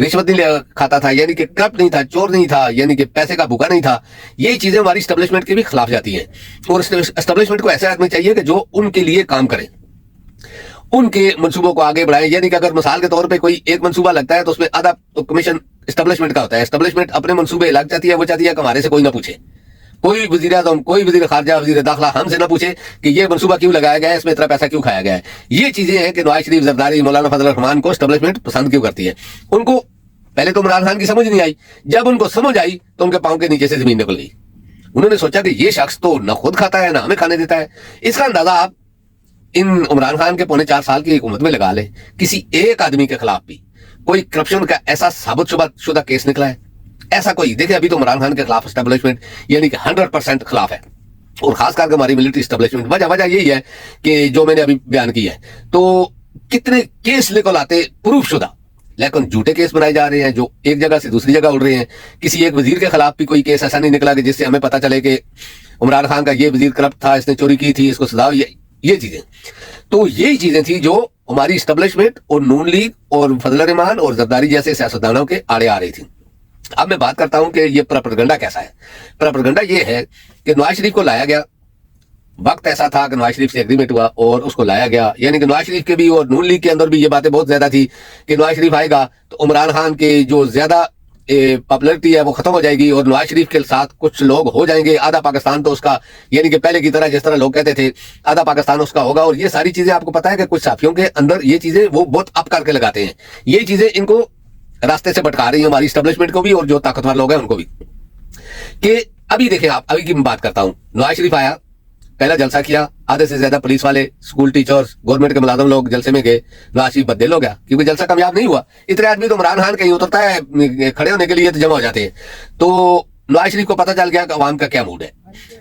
رشوت نہیں کھاتا تھا، یعنی کہ کرپٹ نہیں تھا، چور نہیں تھا، یعنی کہ پیسے کا بھوکا نہیں تھا. یہی چیزیں ہماری اسٹیبلشمنٹ کے بھی خلاف جاتی ہیں. اور اسٹیبلشمنٹ کو ایسے آدمی چاہیے کہ جو ان کے لیے کام کرے، ان کے منصوبوں کو آگے بڑھائے. یعنی کہ اگر مثال کے طور پہ کوئی ایک منصوبہ لگتا ہے تو اس میں آدھا کمیشن اسٹیبلشمنٹ کا ہوتا ہے. اسٹیبلشمنٹ اپنے منصوبے لگ جاتی ہے، وہ چاہتی ہے کہ ہمارے سے کوئی نہ پوچھے، کوئی وزیر اعظم، کوئی وزیر خارجہ، وزیر داخلہ ہم سے نہ پوچھے کہ یہ منصوبہ کیوں لگایا گیا ہے، اس میں اتنا پیسہ کیوں کھایا گیا ہے. یہ چیزیں ہیں کہ نواز شریف، زرداری، مولانا فضل الرحمان کو اسٹیبلشمنٹ پسند کیوں کرتی ہے. ان کو پہلے تو عمران خان کی سمجھ نہیں آئی، جب ان کو سمجھ آئی تو ان کے پاؤں کے نیچے سے زمین نکل گئی. انہوں نے سوچا کہ یہ شخص تو نہ خود کھاتا ہے نہ ہمیں کھانے دیتا ہے. اس کا اندازہ آپ ان عمران خان کے 4.25 سال کی حکومت میں لگا لیں. کسی ایک آدمی کے خلاف بھی کوئی کرپشن کا ایسا ثابت شدہ کیس نکلا ہے؟ ایسا کوئی دیکھیں. ابھی تو عمران خان کے خلاف اسٹیبلشمنٹ یعنی کہ 100% خلاف ہے، اور خاص کر کے ہماری ملٹری اسٹیبلشمنٹ. وجہ یہی ہے کہ جو میں نے ابھی بیان کی ہے، تو کتنے کیس نکل آتے پروف شدہ، لیکن جھوٹے کیس بنائے جا رہے ہیں جو ایک جگہ سے دوسری جگہ اڑ رہے ہیں. کسی ایک وزیر کے خلاف بھی کوئی کیس ایسا نہیں نکلا کہ جس سے ہمیں پتا چلے کہ عمران خان کا یہ وزیر کرپٹ تھا، اس نے چوری کی تھی، اس کو سزا ہوئی. یہ چیزیں تو یہی چیزیں تھیں جو ہماری اسٹیبلشمنٹ اور نون لیگ اور فضل الرحمان اور زرداری جیسے سیاستدانوں کے آڑے آ رہی تھی. اب میں بات کرتا ہوں کہ یہ پروپیگنڈا کیسا ہے. پروپیگنڈا یہ ہے کہ نواز شریف کو لایا گیا، وقت ایسا تھا کہ نواز شریف سے ایگریمنٹ ہوا اور اس کو لایا گیا. یعنی کہ نواز شریف کے بھی اور نون لیگ کے اندر بھی یہ باتیں بہت زیادہ تھی کہ نواز شریف آئے گا تو عمران خان کی جو زیادہ پاپولرٹی ہے وہ ختم ہو جائے گی، اور نواز شریف کے ساتھ کچھ لوگ ہو جائیں گے. آدھا پاکستان تو اس کا، یعنی کہ پہلے کی طرح جس طرح لوگ کہتے تھے آدھا پاکستان اس کا ہوگا. اور یہ ساری چیزیں آپ کو پتا ہے کہ کچھ صحافیوں کے اندر یہ چیزیں وہ بہت اپ کر کے لگاتے ہیں. یہ چیزیں ان کو راستے سے بھٹکا رہی ہیں، ہماری اسٹیبلشمنٹ کو بھی اور جو طاقتور لوگ ہیں ان کو بھی. کہ ابھی دیکھیں آپ، ابھی کی میں بات کرتا ہوں. نواز شریف آیا، پہلا جلسہ کیا، آدھے سے زیادہ پولیس والے، اسکول ٹیچرز، گورنمنٹ کے ملازم لوگ جلسے میں گئے. نواز شریف بدل ہو گیا کیونکہ جلسہ کامیاب نہیں ہوا. اتنے آدمی تو عمران خان کہیں اترتا ہے کھڑے ہونے کے لیے تو جمع ہو جاتے ہیں. تو نواز شریف کو پتہ چل گیا کہ عوام کا کیا موڈ ہے.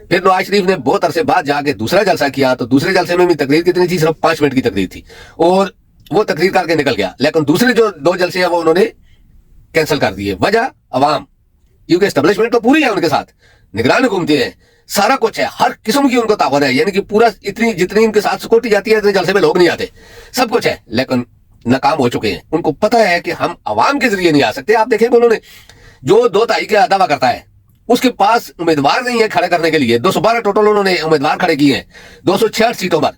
پھر نواز شریف نے بہت عرصے بعد جا کے دوسرا جلسہ کیا، تو دوسرے جلسے میں بھی تقریر کتنی تھی؟ صرف 5 منٹ کی تقریر تھی، اور وہ تقریر کر کے نکل گیا. لیکن دوسرے جو 2 جلسے ہیں وہ انہوں نے کینسل کر دیے. وجہ عوام، کیونکہ اسٹیبلشمنٹ تو پوری ہے ان کے ساتھ، نگران حکومتیں ہیں، سارا کچھ ہے، ہر قسم کی ان کو طاقت ہے. یعنی کہ پورا جتنی ان کے ساتھ سکیورٹی جاتی ہے اتنے جلسے میں لوگ نہیں آتے، سب کچھ ہے، لیکن ناکام ہو چکے ہیں. ان کو پتہ ہے کہ ہم عوام کے ذریعے نہیں آ سکتے. آپ دیکھیں کہ انہوں نے جو 2 تاریخ کا دعویٰ کرتا ہے اس کے پاس امیدوار نہیں ہے کھڑے کرنے کے لیے. 212 ٹوٹل انہوں نے امیدوار کھڑے کیے ہیں 266 سیٹوں پر.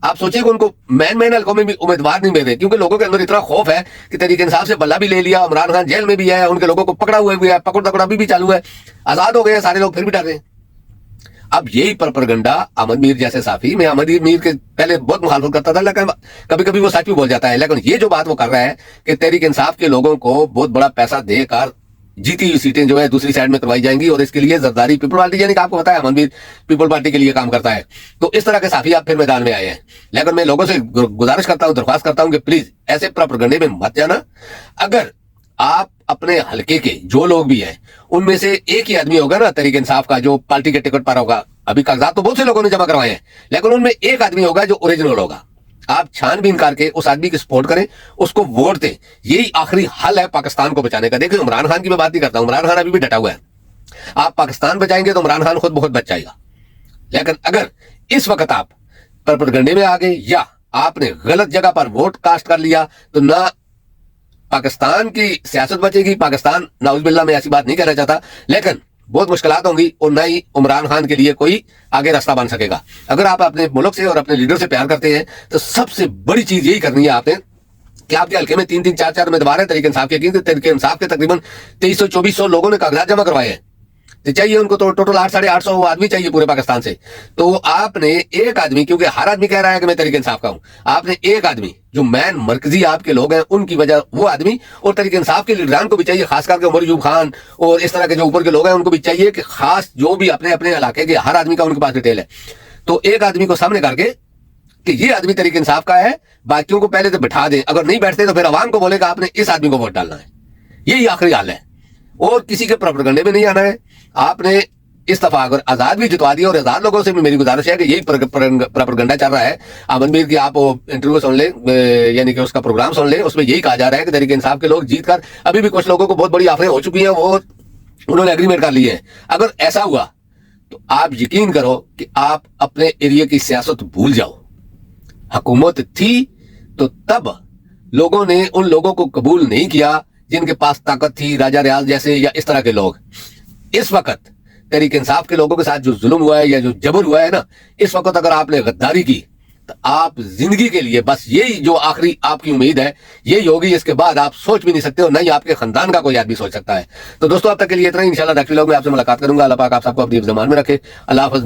آپ سوچیں کہ ان کو مین حلقوں میں بھی امیدوار نہیں ملے، کیونکہ لوگوں کے اندر اتنا خوف ہے کہ تحریک انصاف سے بلہ بھی لے لیا، عمران خان جیل میں بھی ہے، ان کے لوگوں کو پکڑا ہوا بھی ہے، پکڑ دکڑ ابھی بھی چالو ہے، آزاد ہو گئے ہیں سارے لوگ، پھر بھی ڈر رہے ہیں. اب یہی پروپیگنڈا احمد میر جیسے صحافی، میں احمد میر کے پہلے بہت مخالفت کرتا تھا لیکن کبھی کبھی وہ سچ بھی بول جاتا ہے، لیکن یہ جو بات وہ کر رہا ہے کہ تحریک انصاف کے لوگوں کو بہت بڑا پیسہ دے کر جیتی ہوئی سیٹیں جو ہے دوسری سائڈ میں کروائی جائیں گی، اور اس کے لیے زرداری پیپل پارٹی، یعنی کہ آپ کو پتا ہے احمد میر پیپل پارٹی کے لیے کام کرتا ہے. تو اس طرح کے صحافی آپ پھر میدان میں آئے ہیں. لیکن میں لوگوں سے گزارش کرتا ہوں، درخواست کرتا ہوں کہ پلیز ایسے پروپیگنڈے میں مت جانا. اگر آپ اپنے حلقے کے جو لوگ بھی ہیں ان میں سے ایک ہی آدمی ہوگا نا تحریک انصاف کا جو پارٹی کے ٹکٹ پر ہوگا، ابھی کاغذات تو بہت سے لوگوں نے جمع کروائے ہیں، لیکن ان میں ایک آدمی ہوگا جو اوریجنل ہوگا، آپ چھان بین کر کے اس آدمی کی سپورٹ کریں، اس کو ووٹ دیں. یہی آخری حل ہے پاکستان کو بچانے کا. دیکھیں عمران خان کی میں بات نہیں کرتا ہوں، عمران خان ابھی بھی ڈٹا ہوا ہے. آپ پاکستان بچائیں گے تو عمران خان خود بہت بچ جائے گا. لیکن اگر اس وقت آپ پروپیگنڈے میں آ گئے یا آپ نے غلط جگہ پر ووٹ کاسٹ کر لیا تو نہ پاکستان کی سیاست بچے گی. پاکستان نعوذ باللہ میں ایسی بات نہیں کہنا چاہتا، لیکن بہت مشکلات ہوں گی اور نہ ہی عمران خان کے لیے کوئی آگے راستہ بن سکے گا. اگر آپ اپنے ملک سے اور اپنے لیڈر سے پیار کرتے ہیں تو سب سے بڑی چیز یہی کرنی ہے آپ نے کہ آپ کے حلقے میں 3 4 امیدوار ہیں تحریک انصاف کے. تحریک انصاف کے تقریباً 2300-2400 لوگوں نے کاغذات جمع کروائے ہیں. تو چاہیے ان کو تو ٹوٹل 800-850 آدمی چاہیے پورے پاکستان سے. تو آپ نے ایک آدمی، کیونکہ ہر آدمی کہہ رہا ہے کہ میں تحریک انصاف کا ہوں، آپ نے ایک آدمی جو مین مرکزی آپ کے لوگ ہیں ان کی وجہ وہ آدمی، اور تحریک انصاف کے لیڈران کو بھی چاہیے، خاص کر کے عمر ایوب خان اور اس طرح کے جو اوپر کے لوگ ہیں ان کو بھی چاہیے کہ خاص جو بھی اپنے اپنے علاقے کے ہر آدمی کا ان کے پاس ڈیٹیل ہے، تو ایک آدمی کو سامنے کر کے کہ یہ آدمی تحریک انصاف کا ہے، باقیوں کو پہلے تو بٹھا دیں. اگر نہیں بیٹھتے تو پھر عوام کو بولے کہ آپ نے اس آدمی کو ووٹ ڈالنا ہے. یہی آخری حال ہے، اور کسی کے پروپیگنڈے میں نہیں آنا ہے. آپ نے اس دفعہ اگر آزاد بھی جتوا دیا، اور آزاد لوگوں سے بھی میری گزارش ہے کہ یہی پروپیگنڈا چل رہا ہے. احمد میر کی آپ انٹرویو سن لیں، یعنی کہ اس کا پروگرام سن لیں، اس میں یہی کہا جا رہا ہے کہ تحریک انصاف کے لوگ جیت کر، ابھی بھی کچھ لوگوں کو بہت بڑی آفریں ہو چکی ہیں، وہ انہوں نے ایگریمنٹ کر لی ہے. اگر ایسا ہوا تو آپ یقین کرو کہ آپ اپنے ایریا کی سیاست بھول جاؤ. حکومت تھی تو تب لوگوں نے ان لوگوں کو قبول نہیں کیا جن کے پاس طاقت تھی، راجہ ریاض جیسے یا اس طرح کے لوگ. اس وقت تحریک انصاف کے لوگوں کے ساتھ جو ظلم ہوا ہے یا جو جبر ہوا ہے نا، اس وقت اگر آپ نے غداری کی تو آپ زندگی کے لیے بس یہی جو آخری آپ کی امید ہے یہی ہوگی. اس کے بعد آپ سوچ بھی نہیں سکتے اور نہ ہی آپ کے خاندان کا کوئی آدمی سوچ سکتا ہے. تو دوستو اب تک کے لیے اتنا ہی. انشاءاللہ نیکسٹ ویلوگ میں آپ سے ملاقات کروں گا. اللہ پاک آپ سب کو اپنی زمان میں رکھے. اللہ حافظ.